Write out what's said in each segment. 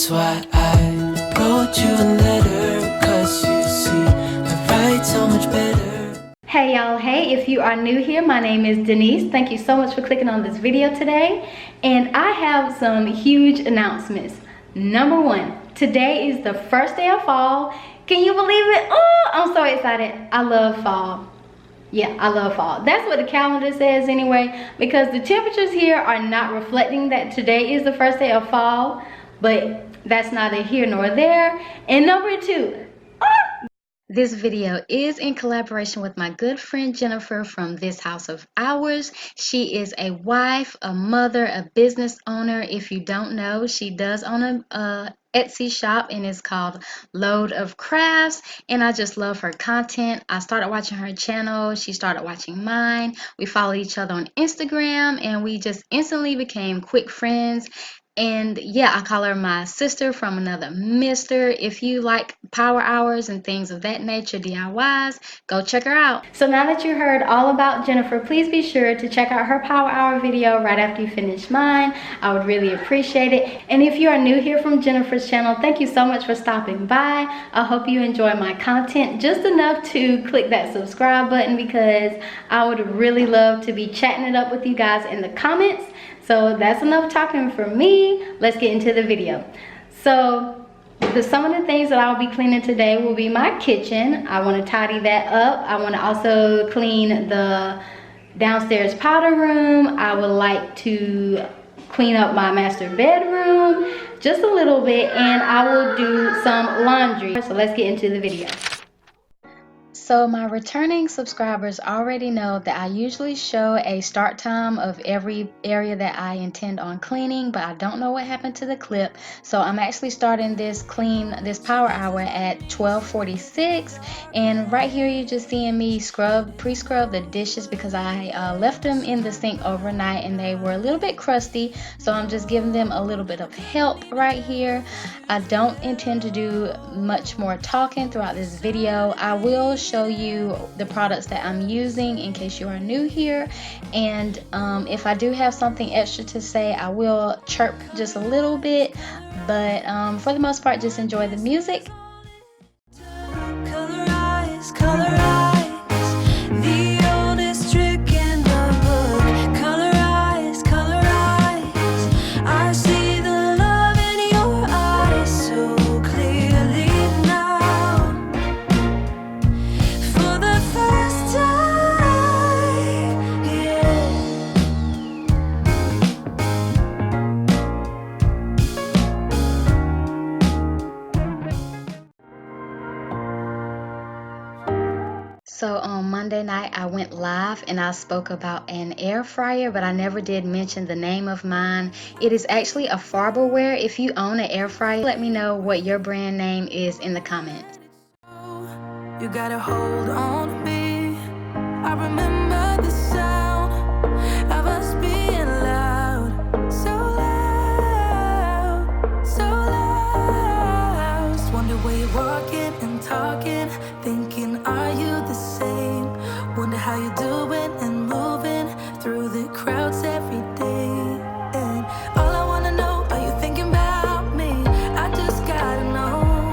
That's why I wrote you a letter, 'cause you see, I write so much better. Hey y'all, hey, if you are new here, my name is Denise. Thank you so much for clicking on this video today. And I have some huge announcements. Number one, today is the first day of fall. Can you believe it? Oh, I'm so excited. I love fall. Yeah, I love fall. That's what the calendar says anyway, because the temperatures here are not reflecting that today is the first day of fall, but that's neither here nor there. And number two, this video is in collaboration with my good friend Jenifer from This House of Ours. She is a wife, a mother, a business owner. If you don't know, she does own a Etsy shop and it's called Load of Crafts, and I just love her content. I started watching her channel, she started watching mine. We followed each other on Instagram and we just instantly became quick friends. And yeah, I call her my sister from another mister. If you like power hours and things of that nature, DIYs, go check her out. So now that you heard all about Jenifer, please be sure to check out her power hour video right after you finish mine. I would really appreciate it. And if you are new here from Jenifer's channel, thank you so much for stopping by. I hope you enjoy my content just enough to click that subscribe button, because I would really love to be chatting it up with you guys in the comments. So that's enough talking for me. Let's get into the video. So some of the things that I'll be cleaning today will be my kitchen. I want to tidy that up. I want to also clean the downstairs powder room. I would like to clean up my master bedroom just a little bit, and I will do some laundry. So let's get into the video. So my returning subscribers already know that I usually show a start time of every area that I intend on cleaning, but I don't know what happened to the clip. So I'm actually starting this power hour at 12:46, and right here you're just seeing me pre-scrub the dishes because I left them in the sink overnight and they were a little bit crusty. So I'm just giving them a little bit of help right here. I don't intend to do much more talking throughout this video. I will show you the products that I'm using in case you are new here, and if I do have something extra to say, I will chirp just a little bit, but for the most part, just enjoy the music. So on Monday night, I went live and I spoke about an air fryer, but I never did mention the name of mine. It is actually a Farberware. If you own an air fryer, let me know what your brand name is in the comments. You gotta hold on to me. I remember the sound of us being loud, so loud, so loud. Just wonder where you're walking and talking, thinking, are you the same? Wonder how you're doing and moving through the crowds every day. And all I wanna know, are you thinking about me? I just gotta know.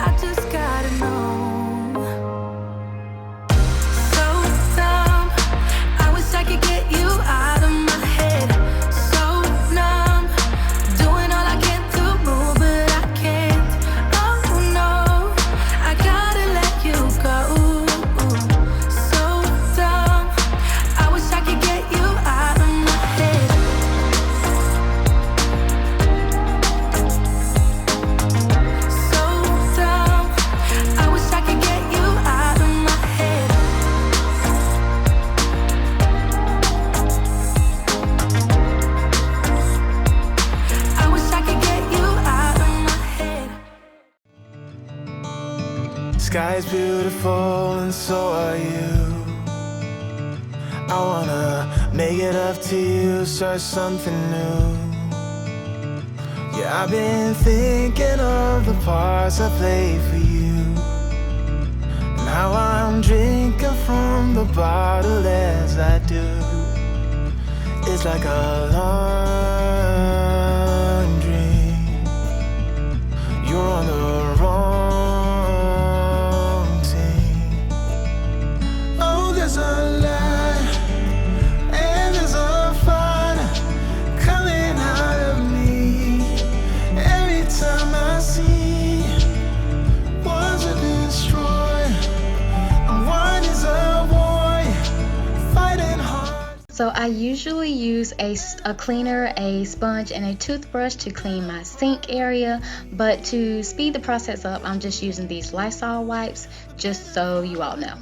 I just gotta know. So dumb, I wish I could get you out of my head. So numb, doing all I can to move, but I can't. Oh no, I gotta let you go. So dumb, I wish I could get you out of my head. So dumb, I wish I could get you out of my head. I wish I could get you out of my head. Sky's beautiful and so are you. I wanna make it up to you, start something new. Yeah, I've been thinking of the parts I played for you. Now I'm drinking from the bottle as I do. It's like a laundry usually use a cleaner, a sponge, and a toothbrush to clean my sink area, but to speed the process up, I'm just using these Lysol wipes, just so you all know.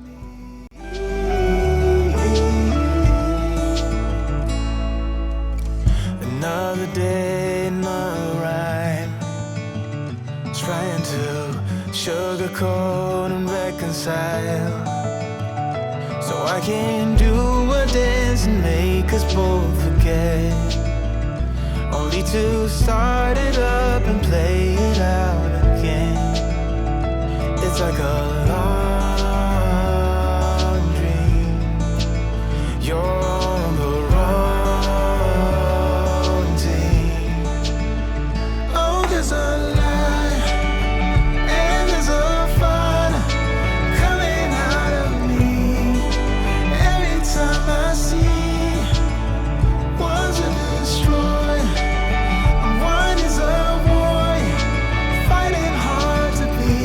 Another day, another rhyme, trying to sugarcoat and reconcile, so I can do a dance and make us both forget, only to start it up and play it out again. It's like a long dream. You're on the wrong team. Oh, there's a lie and there's a fire coming out of me every time I see one's to destroy and one is a boy fighting hard to be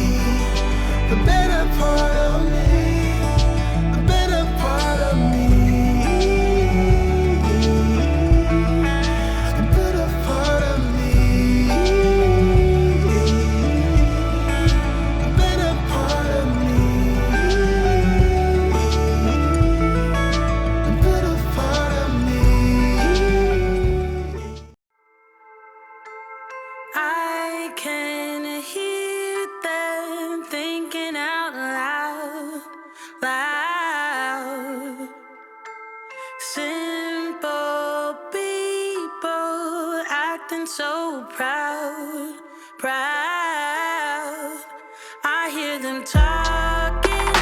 the better part of me, the better part of me, the better part of me, the better part of me, the better part of me. I can hear them thinking out loud, loud. Simple people acting so proud, proud. I hear them talking,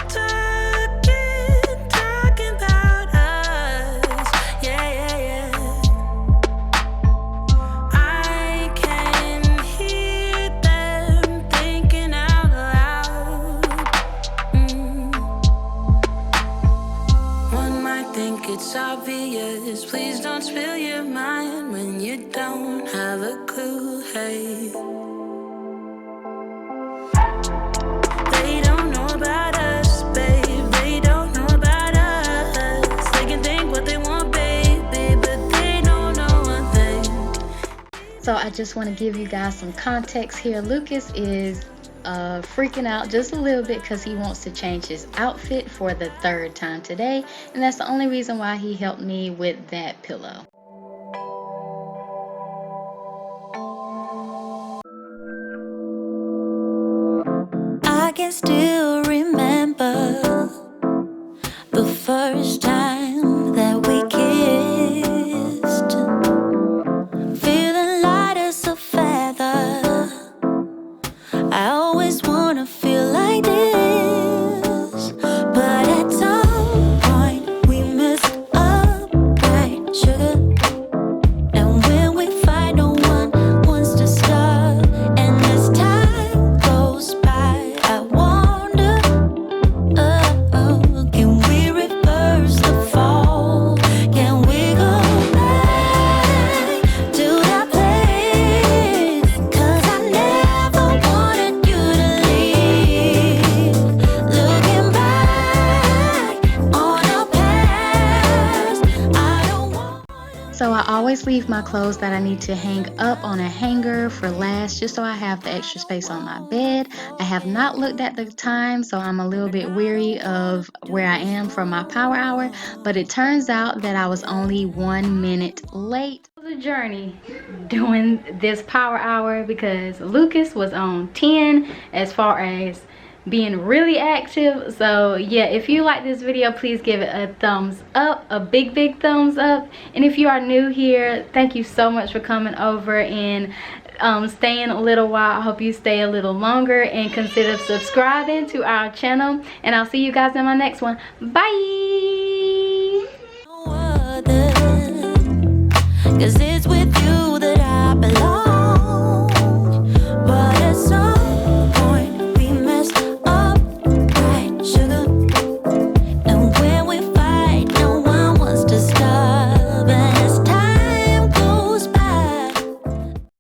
talking, talking about us. Yeah, yeah, yeah. I can hear them thinking out loud. One might think it's obvious. Please don't spill your mind when you don't have a clue. Hey, they don't know about us, babe. They don't know about us. They can think what they want, baby, but they don't know one thing. So I just want to give you guys some context here. Lucas is freaking out just a little bit because he wants to change his outfit for the third time today, and that's the only reason why he helped me with that pillow. I can still remember the first time that we kissed, feeling light as a feather. I always wanna feel like this, but at some point we messed up, right, sugar? And when we fight, no one wants to stop. And as time goes by, I wonder, can we reverse the fall? Can we go back to that place? 'Cause I never wanted you to leave. Looking back on our past, I don't want. So I always leave my clothes that I need to hang up on a hanger for last, just so I have the extra space on my bed. I have not looked at the time, so I'm a little bit weary of where I am from my power hour, but it turns out that I was only 1 minute late. It was a journey doing this power hour because Lucas was on 10 as far as being really active. So yeah, if you like this video, please give it a thumbs up, a big thumbs up. And if you are new here, thank you so much for coming over and staying a little while. I hope you stay a little longer and consider subscribing to our channel, and I'll see you guys in my next one. Bye. 'Cause it's